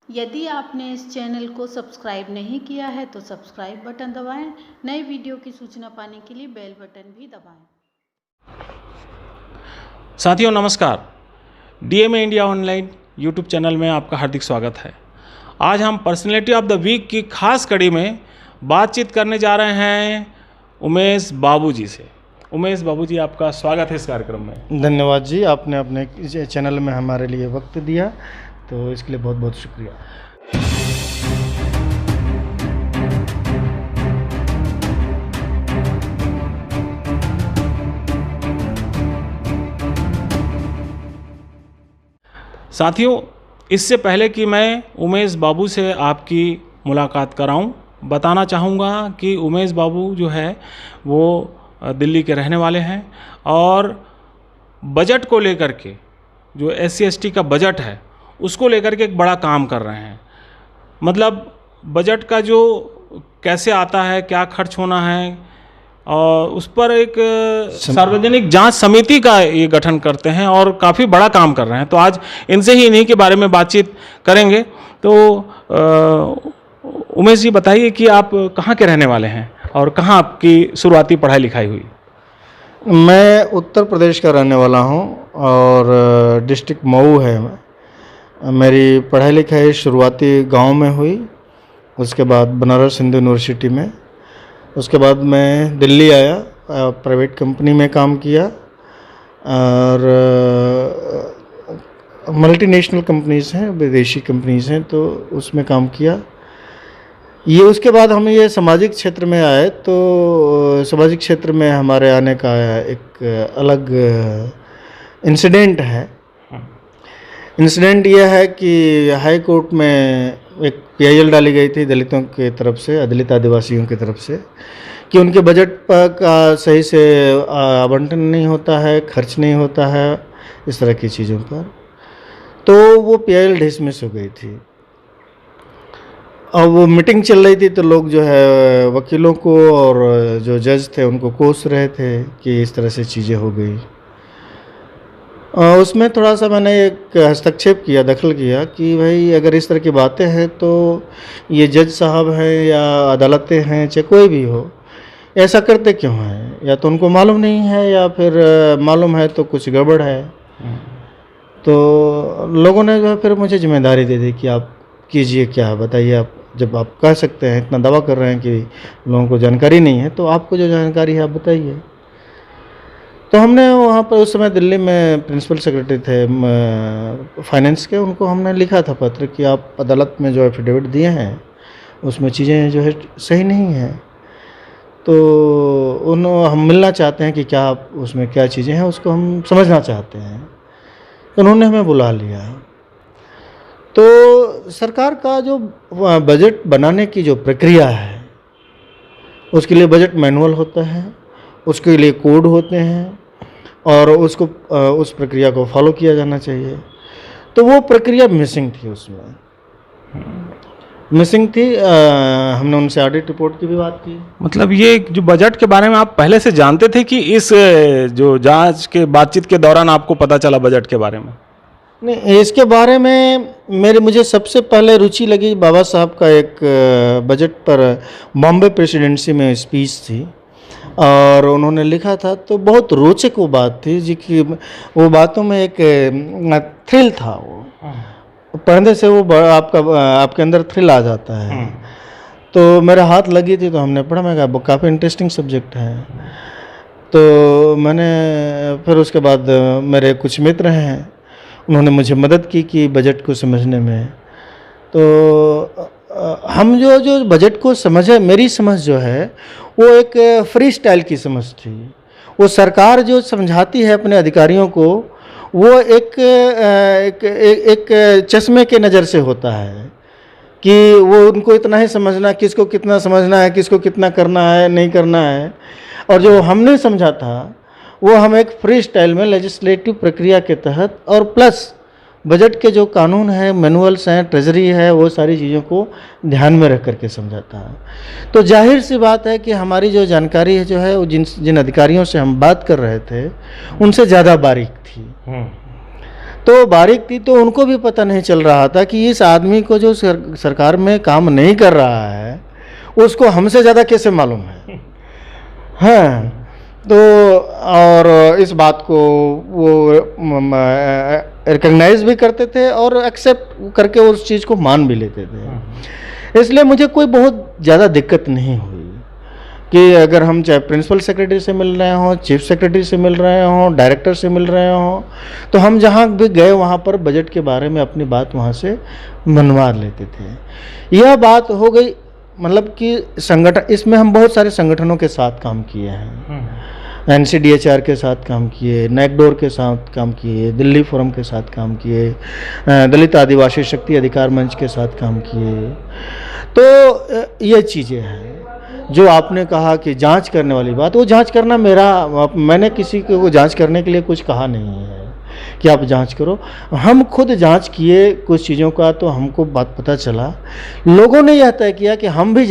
यदि आपने इस चैनल को सब्सक्राइब नहीं किया है तो सब्सक्राइब बटन दबाएं। नए वीडियो की सूचना पाने के लिए बेल बटन भी दबाएं। साथियों नमस्कार, DMA India online YouTube channel में आपका हार्दिक स्वागत है। आज हम पर्सनैलिटी ऑफ द वीक की खास कड़ी में बातचीत करने जा रहे हैं उमेश बाबू जी से। उमेश बाबू जी, आपका स्वागत है इस कार्यक्रम में। धन्यवाद जी, आपने अपने चैनल में हमारे लिए वक्त दिया, तो इसके लिए बहुत बहुत शुक्रिया। साथियों, इससे पहले कि मैं उमेश बाबू से आपकी मुलाकात कराऊं, बताना चाहूँगा कि उमेश बाबू जो है वो दिल्ली के रहने वाले हैं और बजट को लेकर के जो SC/ST का बजट है उसको लेकर के एक बड़ा काम कर रहे हैं। मतलब बजट का जो कैसे आता है, क्या खर्च होना है, और उस पर एक सार्वजनिक जांच समिति का ये गठन करते हैं और काफ़ी बड़ा काम कर रहे हैं। तो आज इनसे ही इन्हीं के बारे में बातचीत करेंगे। तो उमेश जी, बताइए कि आप कहाँ के रहने वाले हैं और कहाँ आपकी शुरुआती पढ़ाई लिखाई हुई? मैं उत्तर प्रदेश का रहने वाला हूं और डिस्ट्रिक्ट मऊ है। मेरी पढ़ाई लिखाई शुरुआती गांव में हुई, उसके बाद बनारस हिंदू यूनिवर्सिटी में, उसके बाद मैं दिल्ली आया, प्राइवेट कंपनी में काम किया और मल्टीनेशनल कंपनीज़ हैं, विदेशी कंपनीज़ हैं, तो उसमें काम किया। ये उसके बाद हम ये सामाजिक क्षेत्र में आए, तो सामाजिक क्षेत्र में हमारे आने का एक अलग इंसिडेंट है। इंसिडेंट यह है कि हाई कोर्ट में एक PIL डाली गई थी दलितों की तरफ से, दलित आदिवासियों की तरफ से, कि उनके बजट का सही से आवंटन नहीं होता है, खर्च नहीं होता है, इस तरह की चीज़ों पर। तो वो PIL डिसमिस हो गई थी। अब वो मीटिंग चल रही थी, तो लोग जो है वकीलों को और जो जज थे उनको कोस रहे थे कि इस तरह से चीज़ें हो गई। उसमें थोड़ा सा मैंने एक हस्तक्षेप किया, दखल किया कि भाई अगर इस तरह की बातें हैं तो ये जज साहब हैं या अदालतें हैं, चाहे कोई भी हो, ऐसा करते क्यों हैं? या तो उनको मालूम नहीं है या फिर मालूम है तो कुछ गड़बड़ है। तो लोगों ने जो है फिर मुझे जिम्मेदारी दे दी कि आप कीजिए, क्या बताइए। आप जब आप कह सकते हैं, इतना दावा कर रहे हैं कि लोगों को जानकारी नहीं है, तो आपको जो जानकारी है आप बताइए। तो हमने वहाँ पर उस समय दिल्ली में प्रिंसिपल सेक्रेटरी थे फाइनेंस के, उनको हमने लिखा था पत्र कि आप अदालत में जो एफिडेविट दिए हैं उसमें चीज़ें जो है सही नहीं हैं, तो हम मिलना चाहते हैं कि क्या आप उसमें क्या चीज़ें हैं उसको हम समझना चाहते हैं। तो उन्होंने हमें बुला लिया। तो सरकार का जो बजट बनाने की जो प्रक्रिया है, उसके लिए बजट मैनुअल होता है, उसके लिए कोड होते हैं और उसको उस प्रक्रिया को फॉलो किया जाना चाहिए। तो वो प्रक्रिया मिसिंग थी, उसमें मिसिंग थी। हमने उनसे ऑडिट रिपोर्ट की भी बात की। मतलब ये जो बजट के बारे में आप पहले से जानते थे कि इस जो जांच के बातचीत के दौरान आपको पता चला बजट के बारे में? नहीं, इसके बारे में मुझे सबसे पहले रुचि लगी, बाबा साहब का एक बजट पर बॉम्बे प्रेसिडेंसी में स्पीच थी और उन्होंने लिखा था, तो बहुत रोचक वो बात थी जी, कि वो बातों में एक थ्रिल था। वो पढ़ने से वो आपके अंदर थ्रिल आ जाता है। तो मेरे हाथ लगी थी, तो हमने पढ़ा। मैं कहा काफ़ी इंटरेस्टिंग सब्जेक्ट है। तो मैंने फिर उसके बाद मेरे कुछ मित्र हैं, उन्होंने मुझे मदद की कि बजट को समझने में। तो हम जो बजट को समझे, मेरी समझ जो है वो एक फ्री स्टाइल की समझ थी। वो सरकार जो समझाती है अपने अधिकारियों को, वो एक चश्मे के नज़र से होता है कि वो उनको इतना ही समझना, किसको कितना समझना है, किसको कितना करना है, नहीं करना है। और जो हमने समझा था वो हम एक फ्री स्टाइल में लेजिस्लेटिव प्रक्रिया के तहत, और प्लस बजट के जो कानून हैं, मैनुअल्स हैं, ट्रेजरी है, वो सारी चीज़ों को ध्यान में रख करके समझाता है। तो जाहिर सी बात है कि हमारी जो जानकारी है जो है वो जिन अधिकारियों से हम बात कर रहे थे उनसे ज़्यादा बारीक थी। तो बारीक थी, तो उनको भी पता नहीं चल रहा था कि इस आदमी को जो सरकार में काम नहीं कर रहा है उसको हमसे ज़्यादा कैसे मालूम है। हाँ, तो और इस बात को वो रिकग्नाइज भी करते थे और एक्सेप्ट करके उस चीज़ को मान भी लेते थे। इसलिए मुझे कोई बहुत ज़्यादा दिक्कत नहीं हुई कि अगर हम चाहे प्रिंसिपल सेक्रेटरी से मिल रहे हों, चीफ सेक्रेटरी से मिल रहे हों, डायरेक्टर से मिल रहे हों, तो हम जहाँ भी गए वहाँ पर बजट के बारे में अपनी बात वहाँ से मनवा लेते थे। यह बात हो गई, मतलब कि संगठन, इसमें हम बहुत सारे संगठनों के साथ काम किए हैं। NCDHR के साथ काम किए, नैकडोर के साथ काम किए, दिल्ली फोरम के साथ काम किए, दलित आदिवासी शक्ति अधिकार मंच के साथ काम किए। तो ये चीज़ें हैं जो आपने कहा कि जांच करने वाली बात, वो जांच करना मैंने किसी को जांच करने के लिए कुछ कहा नहीं है कि आप जांच करो। हम खुद जांच किए कुछ चीज़ों का, तो हमको बात पता चला, लोगों ने यह तय किया कि हम भी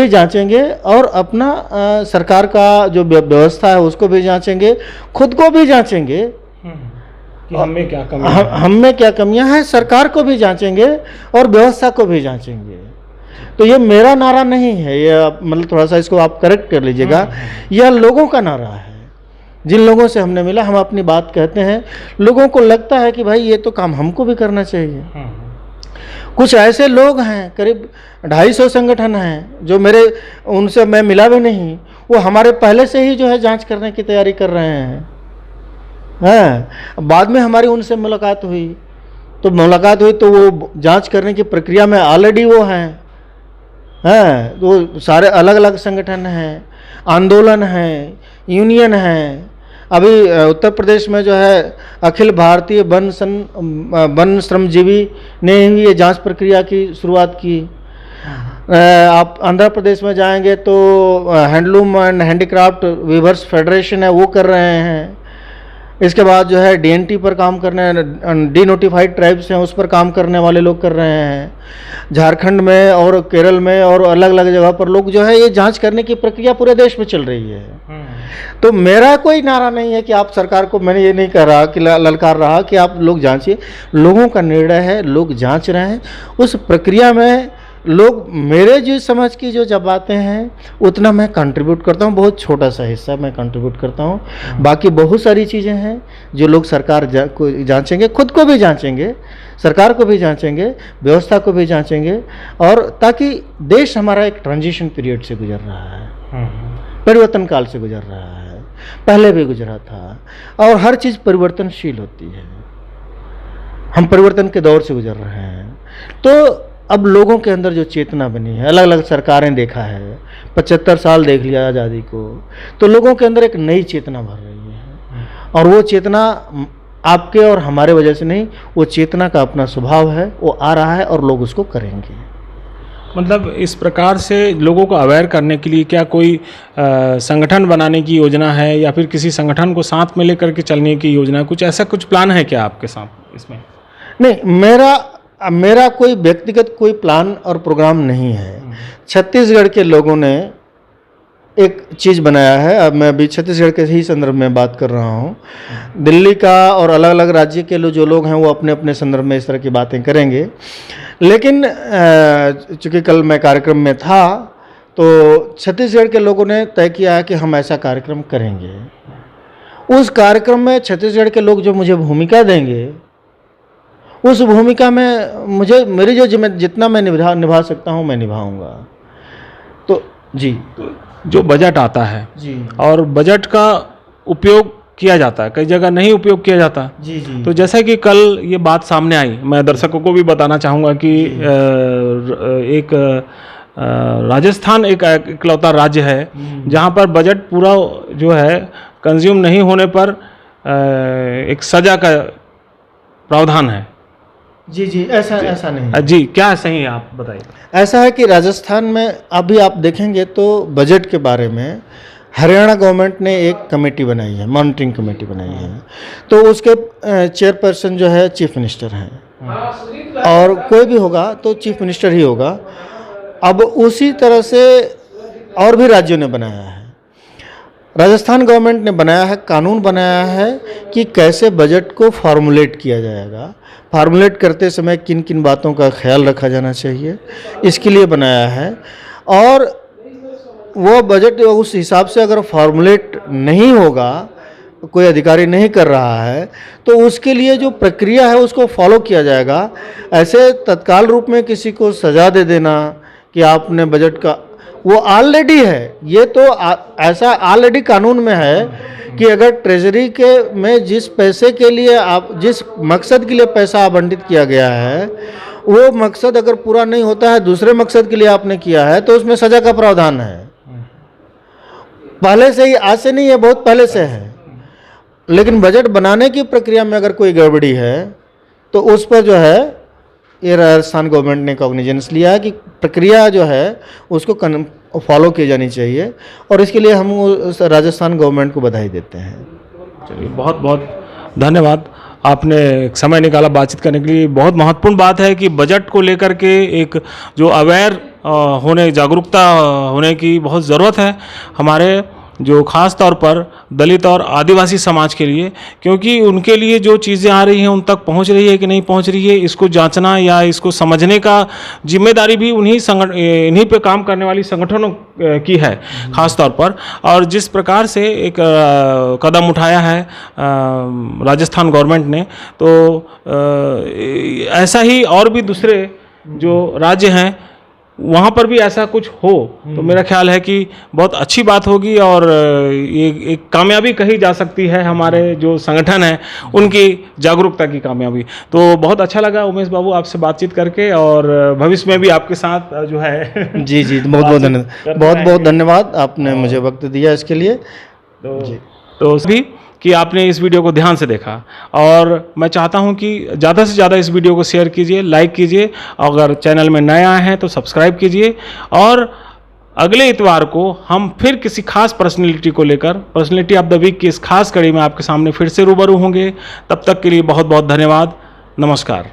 जांचेंगे और अपना सरकार का जो व्यवस्था है उसको भी जांचेंगे, खुद को भी जांचेंगे कि हमें क्या कमियां हैं, हम में क्या कमियां हैं, सरकार को भी जांचेंगे और व्यवस्था को भी जांचेंगे। तो ये मेरा नारा नहीं है, ये मतलब थोड़ा सा इसको आप करेक्ट कर लीजिएगा, यह लोगों का नारा है। जिन लोगों से हमने मिला, हम अपनी बात कहते हैं, लोगों को लगता है कि भाई ये तो काम हमको भी करना चाहिए। कुछ ऐसे लोग हैं, करीब 250 संगठन हैं जो उनसे मैं मिला भी नहीं, वो हमारे पहले से ही जो है जांच करने की तैयारी कर रहे हैं। बाद में हमारी उनसे मुलाकात हुई तो वो जांच करने की प्रक्रिया में ऑलरेडी वो हैं। तो सारे अलग अलग संगठन हैं, आंदोलन हैं, यूनियन हैं। अभी उत्तर प्रदेश में जो है अखिल भारतीय वन श्रमजीवी ने ही ये जांच प्रक्रिया की शुरुआत की। आप आंध्र प्रदेश में जाएंगे तो handloom and handicraft weavers federation है, वो कर रहे हैं। इसके बाद जो है DNT पर काम करने, डिनोटिफाइड ट्राइब्स हैं, उस पर काम करने वाले लोग कर रहे हैं। झारखंड में और केरल में और अलग अलग जगह पर लोग जो है ये जांच करने की प्रक्रिया पूरे देश में चल रही है। तो मेरा कोई नारा नहीं है कि आप सरकार को, मैंने ये नहीं कह रहा कि ललकार रहा कि आप लोग जांचिए, लोगों का निर्णय है, लोग जांच रहे हैं। उस प्रक्रिया में लोग मेरे जो समझ की जो जब बातें हैं उतना मैं कंट्रीब्यूट करता हूँ, बहुत छोटा सा हिस्सा मैं कंट्रीब्यूट करता हूँ। बाकी बहुत सारी चीज़ें हैं जो लोग सरकार को जांचेंगे, खुद को भी जांचेंगे, सरकार को भी जांचेंगे, व्यवस्था को भी जांचेंगे, और ताकि देश हमारा एक ट्रांजिशन पीरियड से गुजर रहा है, परिवर्तन काल से गुजर रहा है, पहले भी गुजरा था, और हर चीज़ परिवर्तनशील होती है। हम परिवर्तन के दौर से गुजर रहे हैं। तो अब लोगों के अंदर जो चेतना बनी है, अलग अलग सरकारें देखा है, 75 साल देख लिया आज़ादी को, तो लोगों के अंदर एक नई चेतना भर रही है। और वो चेतना आपके और हमारे वजह से नहीं, वो चेतना का अपना स्वभाव है, वो आ रहा है और लोग उसको करेंगे। मतलब इस प्रकार से लोगों को अवेयर करने के लिए क्या कोई संगठन बनाने की योजना है, या फिर किसी संगठन को साथ में लेकर के चलने की योजना है? कुछ ऐसा कुछ प्लान है क्या आपके साथ इसमें? नहीं, मेरा कोई व्यक्तिगत कोई प्लान और प्रोग्राम नहीं है। छत्तीसगढ़ के लोगों ने एक चीज़ बनाया है। अब मैं अभी छत्तीसगढ़ के ही संदर्भ में बात कर रहा हूँ। दिल्ली का और अलग अलग राज्य के जो लोग हैं वो अपने अपने संदर्भ में इस तरह की बातें करेंगे, लेकिन चूँकि कल मैं कार्यक्रम में था तो छत्तीसगढ़ के लोगों ने तय किया है कि हम ऐसा कार्यक्रम करेंगे। उस कार्यक्रम में छत्तीसगढ़ के लोग जो मुझे भूमिका देंगे, उस भूमिका में मेरी जो जितना मैं निभा सकता हूँ मैं निभाऊंगा। तो जी, जो बजट आता है जी, और बजट का उपयोग किया जाता है, कई जगह नहीं उपयोग किया जाता। जी जी, तो जैसा कि कल ये बात सामने आई, मैं दर्शकों को भी बताना चाहूँगा कि एक राजस्थान एक इकलौता राज्य है जहाँ पर बजट पूरा जो है कंज्यूम नहीं होने पर एक सजा का प्रावधान है। जी जी, ऐसा नहीं जी, क्या सही है, आप बताइए। ऐसा है कि राजस्थान में अभी आप देखेंगे तो बजट के बारे में हरियाणा गवर्नमेंट ने एक कमेटी बनाई है, मॉनिटरिंग कमेटी बनाई है। तो उसके चेयरपर्सन जो है चीफ मिनिस्टर हैं, और कोई भी होगा तो चीफ मिनिस्टर ही होगा। अब उसी तरह से और भी राज्यों ने बनाया है। राजस्थान गवर्नमेंट ने बनाया है, कानून बनाया है कि कैसे बजट को फॉर्मुलेट किया जाएगा, फार्मुलेट करते समय किन किन बातों का ख्याल रखा जाना चाहिए, इसके लिए बनाया है। और वो बजट उस हिसाब से अगर फॉर्मुलेट नहीं होगा, कोई अधिकारी नहीं कर रहा है, तो उसके लिए जो प्रक्रिया है उसको फॉलो किया जाएगा। ऐसे तत्काल रूप में किसी को सज़ा दे देना कि आपने बजट का, वो ऑलरेडी है, ये तो ऐसा ऑलरेडी कानून में है कि अगर ट्रेजरी के में जिस पैसे के लिए आप, जिस मकसद के लिए पैसा आवंटित किया गया है, वो मकसद अगर पूरा नहीं होता है, दूसरे मकसद के लिए आपने किया है, तो उसमें सज़ा का प्रावधान है। पहले से ही, आज से नहीं है, बहुत पहले से है। लेकिन बजट बनाने की प्रक्रिया में अगर कोई गड़बड़ी है तो उस पर जो है ये राजस्थान गवर्नमेंट ने कॉग्निजेंस लिया है कि प्रक्रिया जो है उसको फॉलो की जानी चाहिए, और इसके लिए हम राजस्थान गवर्नमेंट को बधाई देते हैं। चलिए, बहुत बहुत धन्यवाद, आपने समय निकाला बातचीत करने के लिए। बहुत महत्वपूर्ण बात है कि बजट को लेकर के एक जो अवेयर होने, जागरूकता होने की बहुत ज़रूरत है हमारे जो ख़ास तौर पर दलित और आदिवासी समाज के लिए, क्योंकि उनके लिए जो चीज़ें आ रही हैं उन तक पहुंच रही है कि नहीं पहुंच रही है, इसको जांचना या इसको समझने का जिम्मेदारी भी इन्हीं पे काम करने वाली संगठनों की है ख़ास तौर पर। और जिस प्रकार से एक कदम उठाया है राजस्थान गवर्नमेंट ने, तो ऐसा ही और भी दूसरे जो राज्य हैं वहाँ पर भी ऐसा कुछ हो तो मेरा ख्याल है कि बहुत अच्छी बात होगी, और ये एक कामयाबी कही जा सकती है हमारे जो संगठन है उनकी जागरूकता की कामयाबी। तो बहुत अच्छा लगा उमेश बाबू आपसे बातचीत करके, और भविष्य में भी आपके साथ जो है जी जी, बहुत बहुत धन्यवाद, बहुत बहुत धन्यवाद, आपने मुझे वक्त दिया इसके लिए। तो भी कि आपने इस वीडियो को ध्यान से देखा, और मैं चाहता हूं कि ज़्यादा से ज़्यादा इस वीडियो को शेयर कीजिए, लाइक कीजिए, अगर चैनल में नए आए हैं तो सब्सक्राइब कीजिए। और अगले इतवार को हम फिर किसी खास पर्सनैलिटी को लेकर, पर्सनैलिटी ऑफ द वीक की इस खास कड़ी में आपके सामने फिर से रूबरू होंगे। तब तक के लिए बहुत बहुत धन्यवाद, नमस्कार।